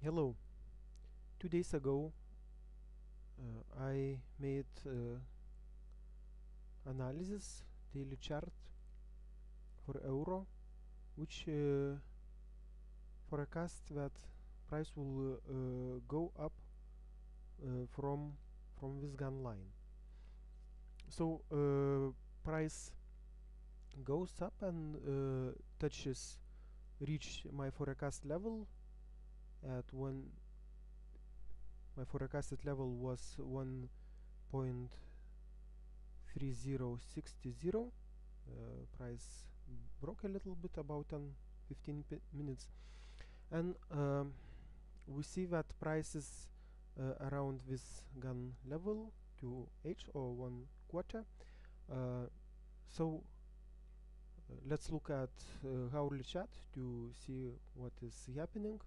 Hello. 2 days ago, I made analysis daily chart for euro, which forecast that price will go up from this gun line. So price goes up and reach my forecast level at one. My forecasted level was 1.3060. Price broke a little bit about 10-15 minutes, and we see that price is around this gun level 2H or 1/4. So let's look at hourly chart to see what is happening.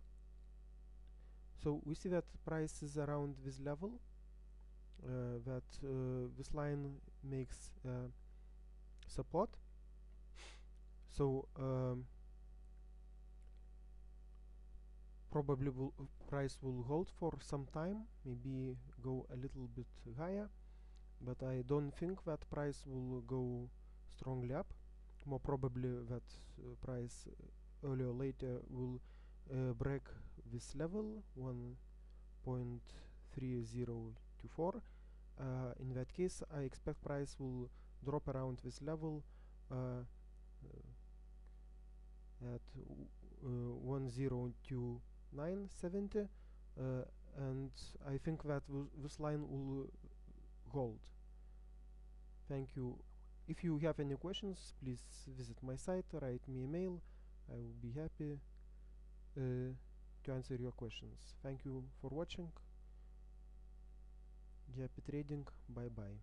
So we see that price is around this level, that this line makes support. So probably price will hold for some time, maybe go a little bit higher, but I don't think that price will go strongly up. More probably that price earlier or later will break this level 1.3024. In that case, I expect price will drop around this level at 1.02970, and I think that this line will hold. Thank you. If you have any questions, please visit my site, write me a mail. I will be happy to answer your questions. Thank you for watching. Happy trading. Bye bye.